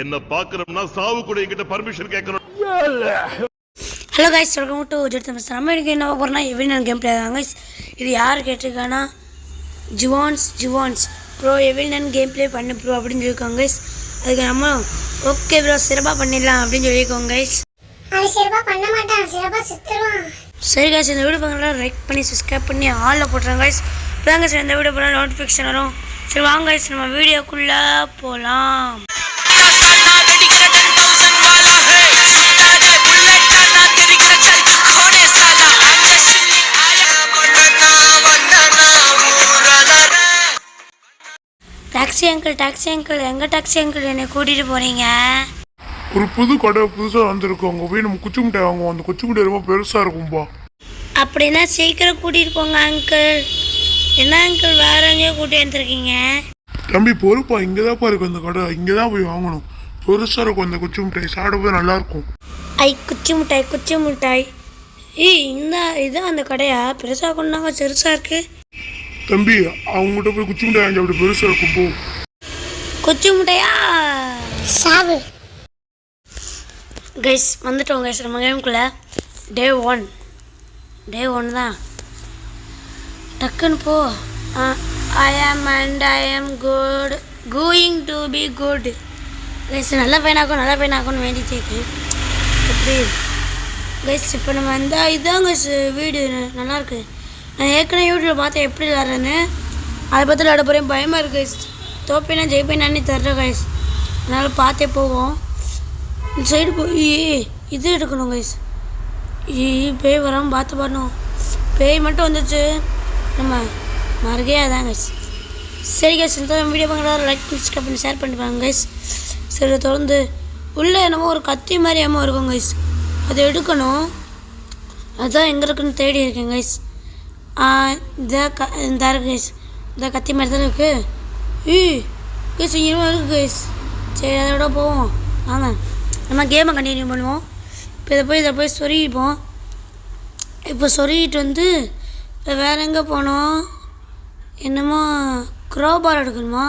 என்ன பார்க்கணும்னா சாவு கூட என்கிட்ட பர்மிஷன் கேட்கணும். Hello guys, welcome to Z Tamil. நம்ம இன்னைக்கு என்ன பார்க்க போறோம்னா எவிலியன் கேம் பிளே தான் கைஸ். இது யார் கேட்டிருக்கானா ஜுவான்ஸ் ப்ரோ எவிலியன் கேம் பிளே பண்ணு ப்ரோ அப்படின்னு சொல்லியிருக்காங்க கைஸ். அதுக்கு நம்ம ஓகே ப்ரோ சிறப்பாக பண்ணிடலாம் அப்படின்னு சொல்லியிருக்கோங்க கைஸ். சரி கைஸ், இந்த வீடியோ பார்க்கலாம் லைக் பண்ணி சப்ஸ்கிரைப் பண்ணி ஆளில் போட்டுருங்க கைஸ். இப்போ கைஸ் இந்த வீடியோ போனால் நோட்டிஃபிகேஷன் வரும். சரி வாங்க கைஸ், நம்ம வீடியோக்குள்ளே போகலாம். டாக்ஸி அங்கிள் எங்கே டாக்ஸி அங்கிள் என்னை கூட்டிகிட்டு போகிறீங்க? ஒரு புது கடை புதுசாக வந்திருக்கு. அங்கே போய் நம்ம குச்சி மிட்டாய் வாங்குவோம். அந்த குச்சி மிட்டாய் ரொம்ப பெருசாக இருக்கும்பா. அப்படின்னா சீக்கிரம் கூட்டிகிட்டு போங்க அங்கிள். என்ன அங்கிள் வேற எங்கேயோ கூட்டி வந்துருக்கீங்க? தம்பி பொறுப்பா, இங்கே தான்ப்பா இருக்கு அந்த கடை. இங்கே தான் போய் வாங்கணும். பெருசாக இருக்கும் அந்த குச்சி மிட்டாய், சாப்பிடும்போது நல்லாயிருக்கும். குச்சி மிட்டாய் இந்த இதுதான் அந்த கடையா? பெருசாக கொண்டாங்க, பெருசாக இருக்கு. தம்பி அவங்ககிட்ட போய் குச்சி மிட்டாய் வாங்கி அப்படி பெருசாக இருக்கும். போ குச்சி மிட்டாயா சாவு. கைஸ் வந்துட்டோம் கைஸ் நம்ம கேமுக்குள்ளே. டே ஒன் தான். டக்குன்னு போ. ஐ ஆம் good going to be good. Guys நல்ல பையனாக்கும்னு வேண்டி தேக்கு எப்படி கைஸ். இப்போ நம்ம இதுதான் கைஸ் வீடு நல்லாயிருக்கு. நான் ஏற்கனவே யூடியூப்பில் பார்த்தேன் எப்படி விளாட்றேன்னு. அதை பற்றி விளாட போகிறேன். பயமாக இருக்குது கைஸ். தோப்பேனா ஜெயிப்பேனான்னு தர்ற கைஸ். அதனால் பார்த்தே போவோம். இந்த சைடு போய் இது எடுக்கணும் கைஸ். பேய் வராமல் பார்த்து பண்ணணும். பேய் மட்டும் வந்துச்சு நம்ம மறுகையே அதான் கைஸ். சரி கைஸ், இந்த வீடியோ பார்க்குறதா லைக் சப்ஸ்கிரைப் பண்ணி ஷேர் பண்ணிப்பாங்க கைஸ். சரி தொடர்ந்து உள்ளே என்னமோ ஒரு கத்தி மாதிரி ஏமோ இருக்கும் கைஸ். அதை எடுக்கணும். அதுதான் எங்கே இருக்குன்னு தேடி இருக்கேன் கைஸ். இந்த இருக்கு கைஸ். இந்த கத்தி மாதிரி தான் இருக்குது. கைஸ் இங்கே இருக்குது கைஸ். சரி அதோட போவோம் வாங்க. நம்ம கேமை கண்டினியூ பண்ணுவோம். இப்போ இதை போய் சொருகிப்போம். இப்போ சொருகிட்டு வந்து இப்போ வேறு எங்கே போனோம்? என்னமோ க்ரோபார் எடுக்கணுமா?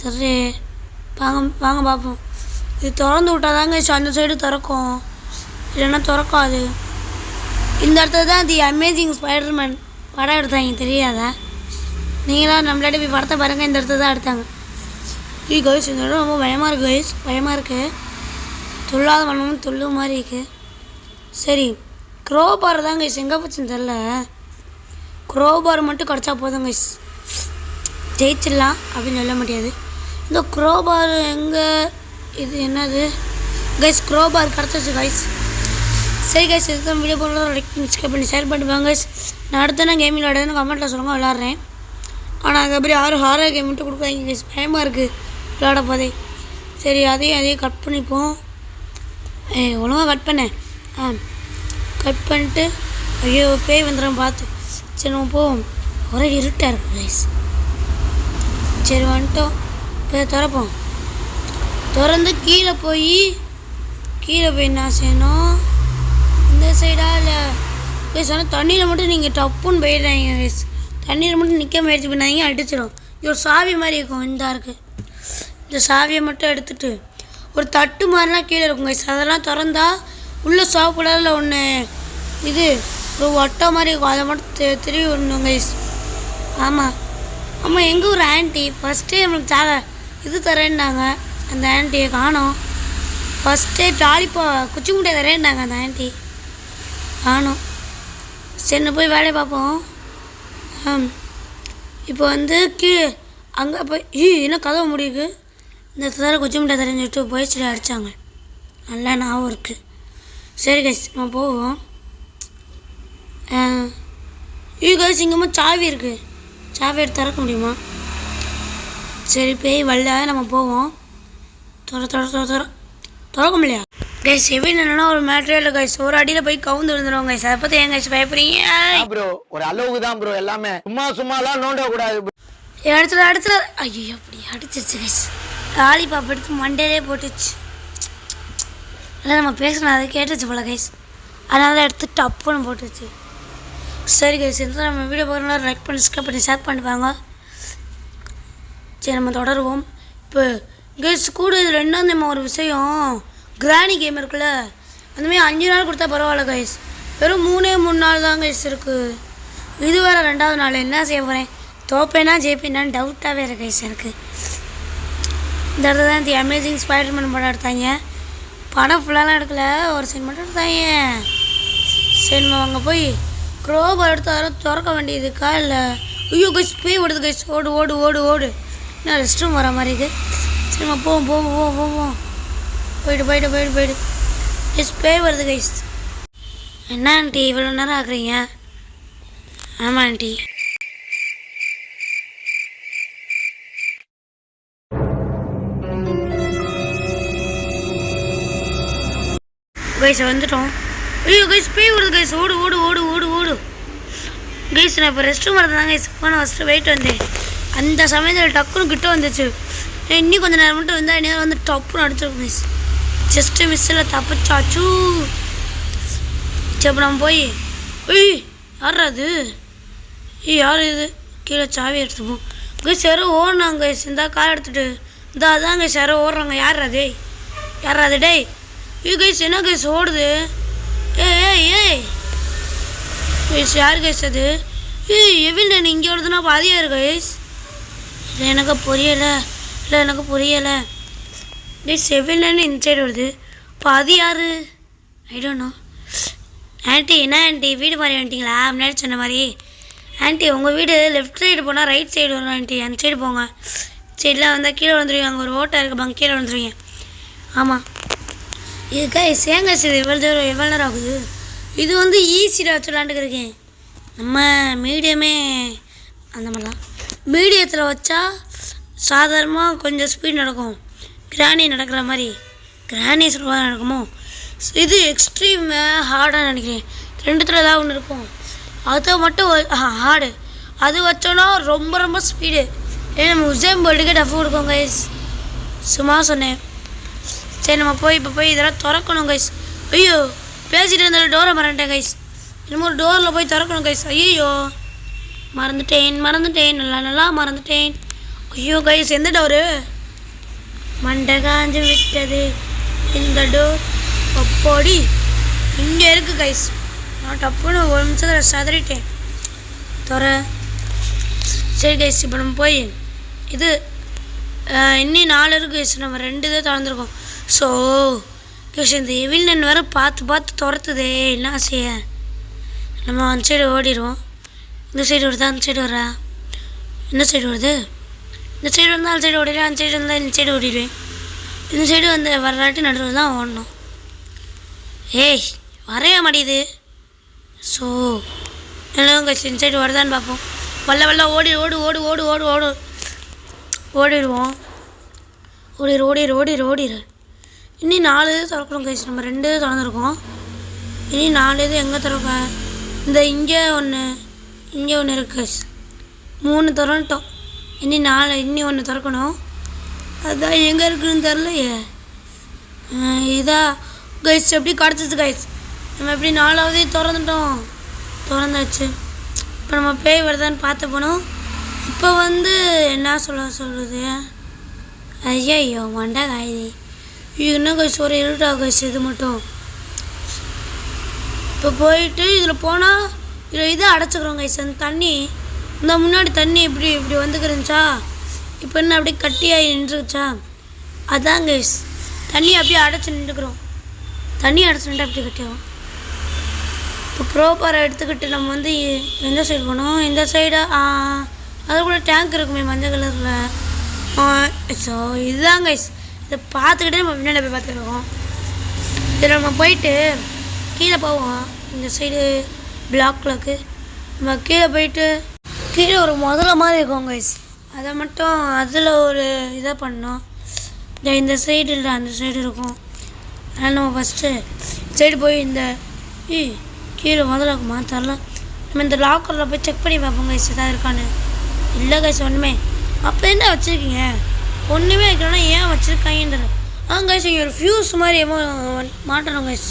சரி வாங்க பார்ப்போம். இது திறந்து விட்டாதாங்க அந்த சைடு திறக்கும், இல்லைன்னா திறக்காது. இந்த இடத்துல தான் தி அமேசிங் ஸ்பைடர்மேன் படம் எடுத்தாங்க, தெரியாதா? நீங்களாம் நம்மளாட்டி போய் படத்தை பாருங்கள். இந்த இடத்துல தான் எடுத்தாங்க. கைஸ் இந்த இடம் ரொம்ப பயமாக இருக்குது கைஸ். பயமாக இருக்குது. துள்ளாத பண்ணணும், துள்ளு மாதிரி இருக்குது. சரி க்ரோபார் தான் கைஸ். எங்கே போச்சுன்னு தெரில. க்ரோபார் மட்டும் கிடச்சா போதும் கைஸ், ஜெயிச்சிடலாம் அப்படின்னு சொல்ல முடியாது. இந்த க்ரோபார் எங்கே? இது என்னது கைஸ்? க்ரோபார் கிடச்சிச்சு கைஸ். சரி கைஸ், இதுதான் வீடியோ போடுறதா லைக் சப்ஸ்கிரைப் பண்ணி ஷேர் பண்ணிப்பாங்க கைஸ். நான் அடுத்த நான் கேமிங் விளையாடுன்னு கமெண்ட்டில் சொல்லுங்கள், விளாட்றேன். ஆனால் அதுக்கப்புறம் யாரும் ஹாரர் கேம் மட்டும் கொடுக்காதீங்க கைஸ். பயமாக இருக்குது விளையாட போதே. சரி அதையும் கட் பண்ணிப்போம். ஒழுங்காக கட் பண்ணேன். கட் பண்ணிட்டு ஐயோ பேய் வந்துடும் பார்த்து. சரி நம்ம போவோம். ஒரே இருட்டாக இருக்கும் கைஸ். சரி வந்துட்டோம். இப்போ திறப்போம். திறந்து கீழே போய் என்ன செய்யணும்? இந்த சைடா இல்லை கைஸ்? ஆனால் தண்ணியில் மட்டும் நீங்கள் டப்புன்னு போயிடுறாங்க கைஸ். தண்ணியில் மட்டும் நிற்க முயற்சி பண்ணாதீங்க, அடிச்சிடும். இது ஒரு சாவி மாதிரி இருக்கும். இந்த இருக்குது. இந்த சாவியை மட்டும் எடுத்துகிட்டு ஒரு தட்டு மாதிரிலாம் கீழே இருக்கும் கைஸ். அதெல்லாம் திறந்தா உள்ளே சாப்பு கலரில் ஒன்று இது ஒரு ஒட்டை மாதிரி இருக்கும். அதை மட்டும் திரும்பி விடணும் கைஸ். ஆமாம் எங்கே ஒரு ஆன்ட்டி ஃபஸ்ட்டே நம்மளுக்கு இது தரேன்னாங்க. அந்த ஆன்ட்டியை காணோம். ஃபஸ்ட்டே குச்சி முட்டை தரேன்னாங்க. அந்த ஆன்ட்டி காணோம். சரி போய் வேலையை பார்ப்போம். இப்போ அங்கே போய் என்ன கதவை முடியுது. இந்த தர குச்சி மிட்டாய் தரேன்னு சொல்லிட்டு போய் சரி அடித்தாங்க. நல்லா ஞாபகம் இருக்குது. சரி கைஸ் நம்ம போவோம். கைஸ் இங்கேமா சாவி இருக்குது. சாவி எடுத்து திறக்க முடியுமா? சரி பேய் வரல, நம்ம போவோம். திறக்க முடியா கைஸ்? எவ்வளோ என்னன்னா ஒரு மேட்ரே இல்லை கைஸ். ஒரு அடியில் போய் கவுந்து விழுந்துடும் கைஸ். அதை பற்றி ஏன் கைஸ் பயப்படுறீங்க ப்ரோ? ஒரு அளவுக்கு தான் ப்ரோ. எல்லாமே சும்மாலாம் நோண்ட கூடாது. இடத்துல ஐயோ அப்படி அடிச்சிருச்சு கைஸ். லாலிபாப் எடுத்து மண்டையிலே போட்டுச்சு. இல்லை நம்ம பேசணும், அதை கேட்டுச்சு போல கைஸ். அதனால எடுத்து டப்புன்னு போட்டுச்சு. சரி கைஸ், இந்த நம்ம வீடியோ பார்க்கணும் லைக் பண்ணி சப்ஸ்கிரைப் பண்ணி ஷேர் பண்ணிப்பாங்க. சரி நம்ம தொடருவோம். இப்போ கைஸ் கூட இதில் ரெண்டாம் ஒரு விஷயம், கிராணி கேம் இருக்குல்ல, அந்தமாதிரி 5 நாள் கொடுத்தா பரவாயில்ல கைஸ். வெறும் 3 நாள் தான் கைஸ் இருக்குது. இது வேறு 2வது நாள். என்ன செய்ய போகிறேன், தோப்பேனா ஜெயிப்பேனான்னு டவுட்டாகவே இருக்கு கைஸ் எனக்கு. இந்த இடத்துல தான் தி அமேசிங் ஸ்பைடர்மேன் படம் எடுத்தாங்க. படம் ஃபுல்லாலாம் எடுக்கல, ஒரு சீன் மட்டும் எடுத்தாங்க. சரி நம்ம அங்கே போய் க்ரோபார் எடுத்து அதெல்லாம் திறக்க வேண்டியதுக்கா இல்லை? ஐயோ கைஸ் பேய் ஓடுது கைஸ். ஓடு ஓடு ஓடு ஓடு. என்ன ரெஸ்ட் ரூம் வர மாதிரி இருக்குது. சரிம்மா போவோம் போவோம் போவோம் போவோம். போயிட்டு போயிட்டு போயிட்டு போயிட்டு கைஸ் பேய் வருது கைஸ். என்ன ஆண்டி இவ்வளோ நேரம் ஆக்குறீங்க? ஆமாம் ஆண்டி. கைஸ் வந்துட்டோம். ஐயோ கைஸ் பேய் வருது கைஸ். ஓடு ஓடு ஓடு ஓடு ஓடு கைஸ். நான் இப்போ ரெஸ்ட் ரூம் வரதான் கைஸ். நான் ஃபஸ்ட்டு வெயிட் வந்தேன். அந்த சமயத்தில் டக்குன்னு கிட்ட வந்துச்சு. இன்னும் கொஞ்சம் நேரம் மட்டும் வந்தால் நேரம் வந்து டப்புன்னு அடிச்சிருக்கும் கைஸ். ஜஸ்ட்டு மிஸ்ஸில் தப்பிச்சாச்சு. சரி இப்போ நம்ம போய் ஐய் யாரா அது? யார் இது? கீழே சாவி எடுத்துப்போம் கைஸ். யாரோ ஓடினாங்க கைஸ். இந்த கார் எடுத்துகிட்டு இந்த அதான் கைஸ் யாரோ ஓடுறாங்க. யார் அது? யாரா அது? டேய் ஐயோ கைஸ் என்ன கைஸ் ஓடுது? ஏய் ஏய் கைஸ் யார் கைஸ் அது? ஏய் எவில் நான் இங்கே ஓடுதுன்னா அப்போ அது யார் கைஸ்? இல்லை எனக்கு புரியலை. இல்லை எனக்கு புரியலை கைஸ். எவில்னு இந்த சைடு வருது, அப்போ அது யார்? I don't know. ஆண்டி என்ன ஆண்டி வீடு மாறி வந்துட்டிங்களா? முன்னாடி சொன்ன மாதிரி. ஆண்டி உங்கள் வீடு லெஃப்ட் சைடு போனால் ரைட் சைடு வரும் ஆண்டி. அந்த சைடு போங்க. சைடெலாம் வந்தால் கீழே வந்துடுவீங்க. அங்கே ஒரு ஓட்டை இருக்குது பாங்க, கீழே வந்துடுவீங்க. ஆமாம் இது கைஸ் ஏன் கைஸ் இது எவ்வளோ நேரம் ஆகுது? இது வந்து ஈஸியாக வச்சு விளாண்டுக்கிருக்கேன். நம்ம மீடியமே அந்த மாதிரிலாம். மீடியத்தில் வச்சா சாதாரணமாக கொஞ்சம் ஸ்பீட் நடக்கும். கிராணி நடக்கிற மாதிரி கிராணி சொல்லுவாங்க நடக்குமோ. இது எக்ஸ்ட்ரீம் ஹார்டாக நினைக்கிறேன். 2த்துல ஏதாவது ஒன்று இருக்கும். அதை மட்டும் ஹார்டு அது வச்சோன்னா ரொம்ப ரொம்ப ஸ்பீடு. ஏன்னா நம்ம உசேன் போல்ட்டுக்கே டஃப் கொடுக்கும் கைஸ். சும்மா சொன்னேன். சரி நம்ம போய் இப்போ போய் இதெல்லாம் திறக்கணும் கைஸ். ஐயோ பேசிகிட்டு இருந்தாலும் டோரை மறந்துட்டேன் கைஸ். இன்னமும் ஒரு டோரில் போய் திறக்கணும் கைஸ். ஐயோ மறந்துட்டேன் நல்லா நல்லா மறந்துட்டேன். ஐயோ கைஸ் எந்த டோரு? மண்டை காஞ்சு விட்டது இந்த டோர். அப்போடி இங்கே இருக்குது கைஸ். நான் டப்புன்னு ஒரு நிமிஷத்தில் சதறிட்டேன் துற. சரி கைஸ் இப்போ நம்ம போய் இது இன்னும் 4 இருக்குது கைஸ். நம்ம 2 இதை திறந்துருக்கோம். ஸோ கைஸ் இந்த எவில் நன் வேறு பார்த்து பார்த்து துரத்துதே. என்ன செய்ய? நம்ம அந்த சைடு ஓடிடுவோம். இந்த சைடு வருதா? அந்த சைடு வரா? இந்த சைடு வருது. இந்த சைடு வந்தால் அந்த சைடு ஓடிடுவேன். அந்த சைடு வந்தால் இந்த சைடு ஓடிடுவேன். இந்த சைடு வந்து வரலாட்டி நடுவில் தான் ஓடணும். ஏய் வரைய மாட்டேது. ஸோ எல்லாம் கைஸ் இந்த சைடு வருதான்னு பார்ப்போம். வல்ல ஓடி ஓடு ஓடு ஓடு ஓடு ஓடு ஓடிடுவோம். ஓடிடு. இனி 4 இது திறக்கணும் கைஸ். நம்ம 2 இது திறந்துருக்கோம். இனி 4 இது எங்கே திறக்க? இந்த இங்கே ஒன்று இருக்கு கைஸ். 3 திறந்துட்டோம். இனி 4 இன்னி 1 திறக்கணும். அதுதான் எங்கே இருக்குதுன்னு தெரிலையே. இதா கைஸ் எப்படி கிடச்சிச்சு கைஸ். நம்ம எப்படி 4வது திறந்தாச்சு. இப்போ நம்ம பேய் வருதான்னு பார்த்து போனோம். இப்போ வந்து என்ன சொல்கிறது? ஐயோ மண்டை காயுது. இன்னும் கைஸ் ஒரு இருட்டா கைஸ். இது மட்டும் இப்போ போயிட்டு இதில் போனால் இதில் இதை அடைச்சிக்கிறோம் கைஸ். அந்த தண்ணி இந்த முன்னாடி தண்ணி இப்படி வந்துக்கிருந்துச்சா, இப்போ என்ன அப்படியே கட்டியாகி நின்றுச்சா, அதான் கைஸ் தண்ணி அப்படியே அடைச்சி நின்றுக்கிறோம். தண்ணி அடைச்சி நின்று அப்படி கட்டியாகும். இப்போ க்ரோபாரை எடுத்துக்கிட்டு நம்ம வந்து எந்த சைடு போனோம்? இந்த சைடு அது கூட டேங்க் இருக்குமே மஞ்சள் கலரில். ஸோ இதுதான் கைஸ். இதை பார்த்துக்கிட்டே நம்ம முன்னாடி போய் பார்த்துருக்கோம். இதில் நம்ம போயிட்டு கீழே போவோம். இந்த சைடு பிளாக்லக்கு நம்ம கீழே போயிட்டு கீழே ஒரு முதல்ல மாதிரி இருக்கும் கைஸ். அதை மட்டும் அதில் ஒரு இதை பண்ணோம். இந்த சைடு இல்லை அந்த சைடு இருக்கும். அதனால் நம்ம ஃபஸ்ட்டு சைடு போய் இந்த கீழே முதல்ல தரலாம். நம்ம இந்த லாக்கரில் போய் செக் பண்ணி பார்ப்போம் கைஸ் எதாவது இருக்கான்னு. இல்லை கைஸ் ஒன்றுமே. அப்போ என்ன வச்சுருக்கீங்க? ஒன்றுமே வைக்கணும்னா ஏன் வச்சுருக்காங்கன்றது. கைஸ் இங்கே ஒரு ஃபியூஸ் மாதிரி மாட்டணும் கைஸ்.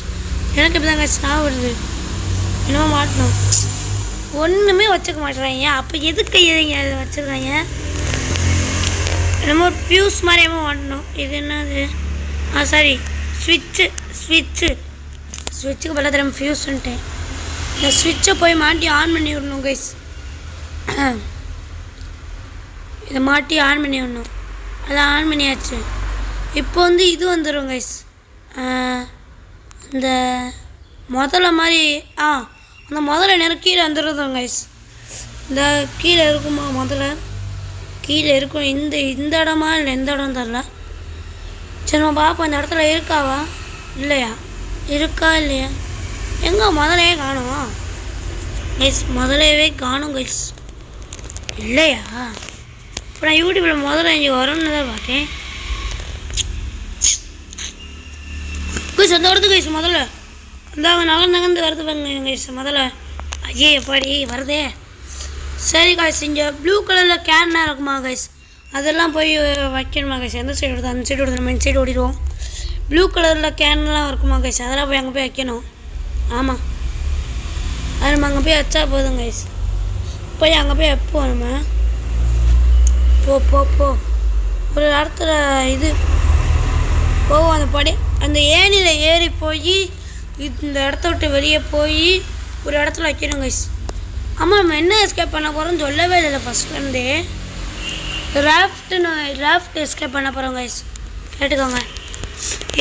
எனக்கு இப்படி தான் கைஸ் நான் வருது. என்னமோ மாட்டணும். ஒன்றுமே வச்சுக்க மாட்டேறாங்க. அப்போ எதுக்கு இதைங்க அதை வச்சுருக்காங்க? என்னமோ ஒரு ஃபியூஸ் மாதிரியாமோ ஓடணும். இது என்னது? சாரி, ஸ்விட்சுக்கு பதிலாக திரும்ப ஃபியூஸ்ன்ட்டேன். இந்த ஸ்விட்சை போய் மாட்டி ஆன் பண்ணி விடணும் கைஸ். இதை மாட்டி ஆன் பண்ணி விடணும். அதான் ஆன் பண்ணியாச்சு. இப்போ வந்து இது வந்துடும் கைஸ். இந்த முதல்ல மாதிரி அந்த முதல்ல நேரம் கீழே வந்துடுறோம் கைஸ். இந்த கீழே இருக்குமா? முதல்ல கீழே இருக்கும். இந்த இடமா இல்லை எந்த இடம் தரல. சரி நம்ம பார்ப்போம் இந்த இடத்துல இருக்காவா இல்லையா, இருக்கா இல்லையா. எங்கே முதலையே காணும் கைஸ், முதலையவே காணும் கைஸ். இல்லையா? இப்போ நான் யூடியூப்பில் முதல்ல இங்கே வரும்னு தான் பார்த்தேன் கைஸ். அந்த இடத்துக்கு கைஸ் முதல்ல அந்த நகர்ந்து வருது பாருங்க கைஸ். முதல்ல ஐயே எப்படி வருதே. சரி கைஸ், இங்கே ப்ளூ கலரில் கேன்லாம் இருக்குமா கைஸ், அதெல்லாம் போய் வைக்கணுமா கைஸ். எந்த சைடு வருது அந்த சைடு வருது, நம்ம இந்த சைடு ஓடிடுவோம். ப்ளூ கலரில் கேன்லாம் இருக்குமா கைஸ், அதெல்லாம் போய் அங்கே போய் வைக்கணும். ஆமாம், அது நம்ம அங்கே போய் வச்சா போதும் கைஸ். போய் அங்கே போய் வைப்போம் நம்ம. போ ஒரு இடத்துல இது போவோம். அந்த படி அந்த ஏணியில் ஏறி போய் இந்த இடத்த விட்டு வெளியே போய் ஒரு இடத்துல வைக்கணும் கைஸ். ஆமாம், நம்ம என்ன எஸ்கேப் பண்ண போகிறோம்னு சொல்லவே இல்லை ஃபஸ்ட்லேருந்தே. ராஃப்ட் எஸ்கேப் பண்ண போகிறோம் கைஸ். கேட்டுக்கோங்க,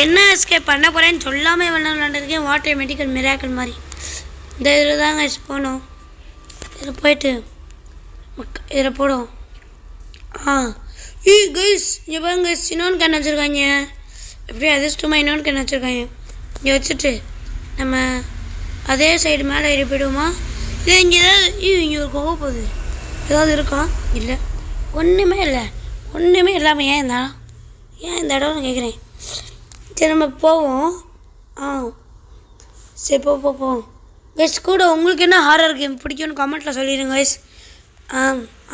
என்ன எஸ்கேப் பண்ண போகிறேன்னு சொல்லாமல் விளாண்டுருக்கேன். வாட்டர் மெடிக்கல் மிராக்கிள் மாதிரி. இந்த இதில் தான் கைஸ் போகணும். இதில் போயிட்டு இதில் போடும். கைஸ் இங்கே பாருங்க கைஸ், இன்னொன்று கண் வச்சுருக்காங்க. எப்படியும் அதிர்ஷ்டமாக இன்னொன்று கண் வச்சுருக்காங்க. இங்கே வச்சுட்டு நம்ம அதே சைடு மேலே ஏறி போயிடுவோமா? இல்லை இங்கே ஏதாவது இங்கே ஒரு போக போகுது, ஏதாவது இருக்கா? இல்லை, ஒன்றுமே இல்லாமல் ஏன் இந்த இடம்னு கேட்குறேன். சரி நம்ம போவோம். சரி போவோம் கைஸ். கூட உங்களுக்கு என்ன ஹாரர் கேம் பிடிக்கும்னு கமெண்ட்டில் சொல்லிடுங்க கைஸ்.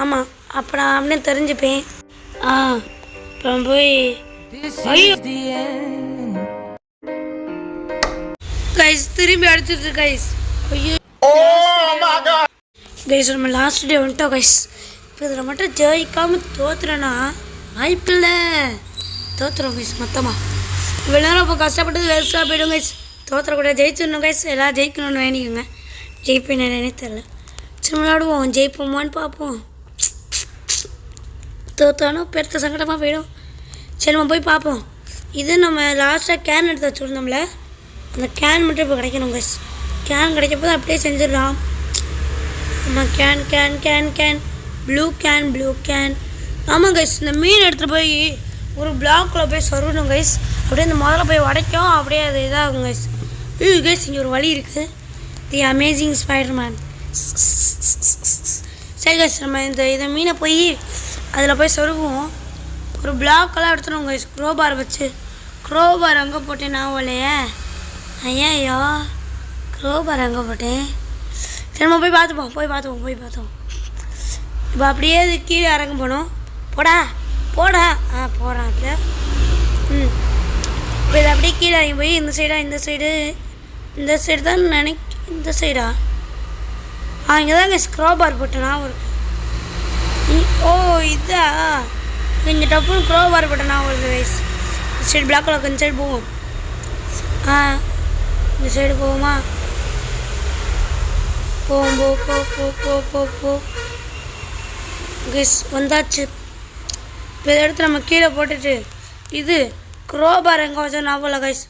ஆமாம், அப்போ நான் அப்படியே தெரிஞ்சுப்பேன். இப்போ போய் கைஸ் திரும்பி அடிச்சிட்டு கைஸ். ஐயோ கைஸ், நம்ம லாஸ்ட் டே வந்துட்டோம் கைஸ். இப்போ இதில் மட்டும் ஜெயிக்காமல் தோத்துறேன்னா வாய்ப்பில்லை, தோத்துறோம் கைஸ் மொத்தமாக. இவ்வளோ நேரம் இப்போ கஷ்டப்பட்டது வேஸ்ட்டாக போய்டும் கைஸ். தோத்துறக்கூடாது, ஜெயிச்சிடணும் கைஸ். எல்லாம் ஜெயிக்கணும்னு வேணிக்கோங்க. ஜெயிப்பேன் என்னன்னே தெரில. சரி விளாடுவோம், ஜெயிப்போமான்னு பார்ப்போம். தோத்தாலும் பெருத்த சங்கடமாக போயிடும். சரி நம்ம போய் பார்ப்போம். இது நம்ம லாஸ்ட்டாக கேன் எடுத்து வச்சுருந்தோம்ல, அந்த கேன் மட்டும் இப்போ கிடைக்கணும் கைஸ். கேன் கிடைக்கப்போ தான் அப்படியே செஞ்சிடலாம். நம்ம கேன் ப்ளூ கேன். ஆமாம் கைஸ், இந்த மீன் எடுத்துகிட்டு போய் ஒரு பிளாக்கில் போய் சொருகணும் கைஸ். அப்படியே இந்த முதல்ல போய் உடைக்கும், அப்படியே அது இதாகும் கைஸ். கைஸ் இங்கே ஒரு வழி இருக்குது, தி அமேசிங் ஸ்பைடர்மேன். சரி கைஸ், நம்ம இதை மீனை போய் அதில் போய் சொருகுவோம். ஒரு பிளாக்கெல்லாம் எடுத்துடும் கைஸ், க்ரோபார் வச்சு. க்ரோபார் அங்கே போட்டேன் நான் இல்லையே. ஐயோ க்ரோபார் அங்கே போட்டேன். சரி நம்ம போய் பார்த்துப்போம். இப்போ அப்படியே இது கீழே இறங்க போனோம். போடா போகிறான் அப்படியே. இப்போ இது அப்படியே கீழே இறங்கி போய் இந்த சைடு தான் இந்த சைடா? இங்கே தான் கைஸ் க்ரோபார் போட்டேன் நான். இதா இங்கே டப்புன்னு க்ரோபார் போட்டேன் நான் ஒரு கைஸ். இந்த சைடு பிளாக்கில் இந்த சைடு போவோம். இந்த சைடு போவோமா? போ கைஸ் வந்தாச்சு. இப்போ இதை எடுத்து நம்ம கீழே போட்டுட்டு இது க்ரோபார் எங்கே வச்சா ஞாபகம் கைஸ்.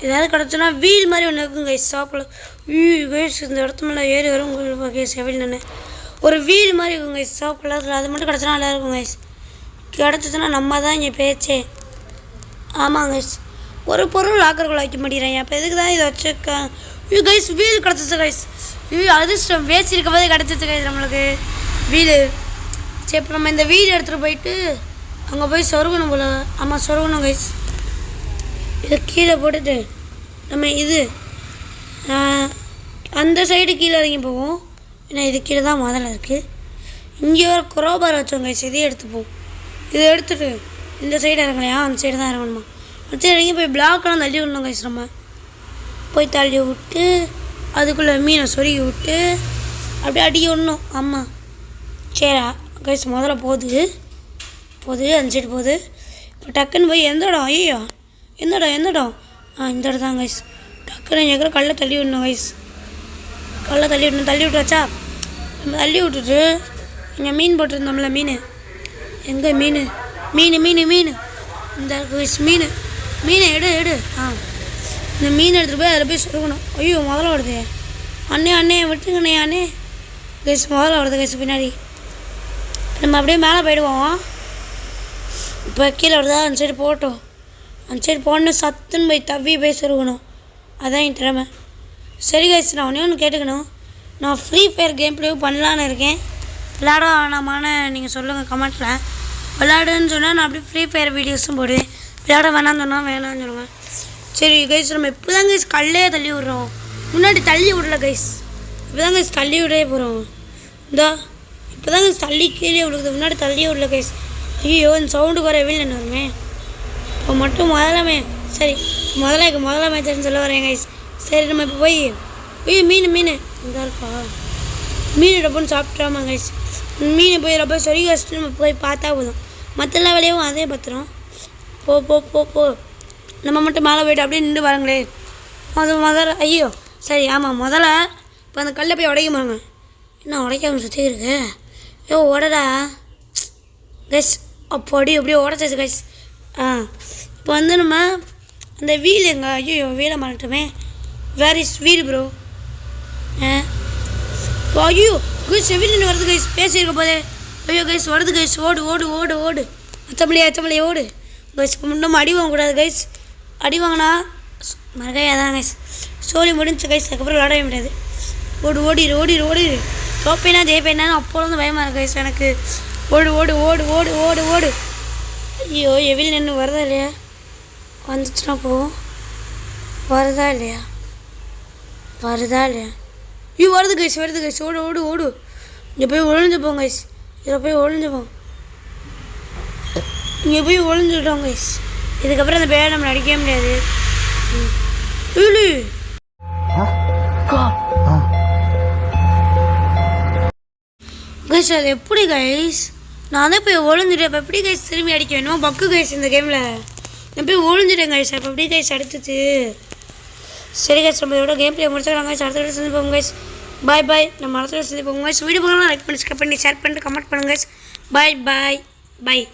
ஏதாவது கிடச்சோன்னா வீல் மாதிரி ஒன்று இருக்கும் கைஸ் ஷாப்பில். கைஸ் இந்த இடத்து மேலே ஏறி வரும் உங்களுக்கு கைஸ். எவ்வளோ நான் ஒரு வீல் மாதிரி இருக்கும் கைஸ் ஷாப்பில். அது மட்டும் கிடச்சா நல்லா இருக்கும் கைஸ். கிடச்சிச்சுன்னா நம்ம தான் இங்கே பேச்சே. ஆமாம் கைஸ், ஒரு பொருள் லாக்கருக்குள்ள வைக்க மாட்டேங்கிறேன். அப்போ எதுக்கு தான் இதை வச்சுருக்கேன். கைஸ் வீல் கிடச்சிச்சு கைஸ். அதிர்ஷ்டம் வேஸ்ட் இருக்க போதே கிடச்சிச்சு கைஸ் நம்மளுக்கு வீடு. சரி இப்போ நம்ம இந்த வீடு எடுத்துகிட்டு போயிட்டு அங்கே போய் சொருகணும் போல். ஆமாம் சொருகணும் கைஸ். இதை கீழே போட்டுட்டு நம்ம இது அந்த சைடு கீழே இறங்கி போவோம். ஏன்னா இது கீழே தான் முதல்ல இருக்குது. இங்கே ஒரு க்ரோபார் வச்சோம் கைஸ். இதையும் எடுத்துப்போம். இதை எடுத்துகிட்டு இந்த சைடு இறங்கலையா, அந்த சைடு தான் இறங்கணுமா. அந்த சைடு இறங்கி போய் பிளாக்கெல்லாம் தள்ளி விடணும் கைஸ். நம்ம போய் தள்ளி விட்டு அதுக்குள்ளே மீனை சொருகி விட்டு அப்படியே அடிக்க விடணும். ஆமாம் சரியா கைஸ், முதல்ல போகுது அந்த சைடு போகுது. இப்போ டக்குன்னு போய் எந்த இடம்? ஐயோ எந்த இடம்? இந்த இடம் தான் கைஸ். டக்குன்னு எங்கே கல்லை தள்ளி விடணும் கைஸ். கல்லை தள்ளி விட்டு வச்சா நம்ம தள்ளி விட்டுட்டு இங்கே மீன் போட்டிருந்தோம்ல, எங்கே மீன்? இந்த கைஸ் மீனை எடு. இந்த மீன் எடுத்துகிட்டு போய் அதில் போய் சொருகணும். ஐயோ முதல்ல வருது. அண்ணே விட்டுங்கண்ணே அண்ணே. கைஸ் முதல்ல வருது கைஸ் பின்னாடி. நம்ம அப்படியே மேலே போயிடுவோம். இப்போ கீழே வருதா? அந்த சைடு போட்டோம். அந்த சைடு போன சத்துன்னு போய் தவி போய் சொருகணும். அதான் என் திறமை. சரி கைஸ், நான் ஒன்று கேட்டுக்கணும். நான் ஃப்ரீ ஃபயர் கேம் ப்ளே பண்ணலான்னு இருக்கேன். விளையாட வேணாமான்னு நீங்கள் சொல்லுங்கள் கமெண்ட்டில். விளையாடுன்னு சொன்னால் நான் அப்படியே ஃப்ரீ ஃபயர் வீடியோஸும் போடுவேன். விளையாட வேணான்னு சொன்னால் வேணான்னு சொல்லுவேன். சரி கைஸ், நம்ம இப்போ தான் கைஸ் கல்லே தள்ளி விட்றோம். முன்னாடி தள்ளி விடல கைஸ். இப்போ தான் கைஸ் தள்ளி விடவே போகிறோம். இப்போ தான் கைஸ் தள்ளி கீழே விடுக்குது. முன்னாடி தள்ளி விடல கைஸ். ஐயோ இந்த சவுண்டுக்கு வர எவில் என்ன வருமே. இப்போ மட்டும் முதல்ல மேட்ச்னு சொல்ல வரேன் கைஸ். சரி நம்ம இப்போ போய் மீன் இந்த இருக்கா மீன் டப்புன்னு சாப்பிட்றாமா கைஸ். மீனை போய் ரொம்ப சொல்லி வச்சுட்டு நம்ம போய் பார்த்தா போதும். மற்ற எல்லா வேலையும் அதே பார்த்துரும். போ நம்ம மட்டும் மேலே போய்ட்டு அப்படியே நின்று பாருங்களே. முதல்ல ஐயோ சரி ஆமாம் முதல்ல இப்போ அந்த கல்லை போய் உடைக்க பாருங்க. என்ன உடைக்காம சுற்றி இருக்கு? உடடா கைஸ். அப்படியே உடச்சாச்சு கைஸ். இப்போ நம்ம அந்த வீல் எங்க? ஐயோ வீலை மறந்துட்டோமே. Where is wheel bro? ஐயோ கைஸ் வீல் வருது கைஸ். பேசியிருக்க போதே. ஐயோ கைஸ் வருது கைஸ். ஓடு அத்தமலையே ஓடு கைஸ். முன்னும் அடி வாங்கக்கூடாது கைஸ். அடி வாங்கினா மறக்கையாக தான் கைஸ். சோழி முடிஞ்சு கைஸ். அதுக்கப்புறம் விளையாடவே முடியாது. ஓடிடு. தோப்பேனா ஜெயிப்பேனா அப்போது பயமாக இருக்கு கைஸ் எனக்கு. ஓடு. ஐயோ எவில் நின்று வருதா இல்லையா? வந்துச்சுன்னா போகும். வருதா இல்லையா? ஐயோ வருது கைஸ். ஓடு. இங்கே போய் ஒழிஞ்சுப்போம் கைஸ். இதில் போய் ஒழிஞ்சுப்போம். இங்கே போய் ஒழிஞ்சுக்கிட்டோம் கைஸ். இதுக்கப்புறம் அந்த பேரை நம்ம நடிக்கவே முடியாது. கைஸ் அது எப்படி கைஸ்? நான் தான் போய் ஒழிஞ்சிட்டேன். இப்போ எப்படி கைஸ் திரும்பி அடிக்க வேணும்? பக்கு கைஸ் இந்த கேமில். நான் போய் ஒழிஞ்சிட்டேன் கைஸ். இப்போ எப்படி கைஸ் அடுத்துச்சு? சரி கைஸ், நம்ம இதோட கேம் பிளே முடிச்சுக்கலாம் கைஸ். அடுத்த வீடியோ சந்திப்போம் கைஸ். பாய். நம்ம அடுத்த வீடியோ சந்திப்போம் கைஸ். வீடியோ பார்க்கலாம் லைக் பண்ணி, சப்ஸ்கிரைப் பண்ணி, ஷேர் பண்ணிட்டு கமெண்ட் பண்ணுங்க கைஸ். பாய்.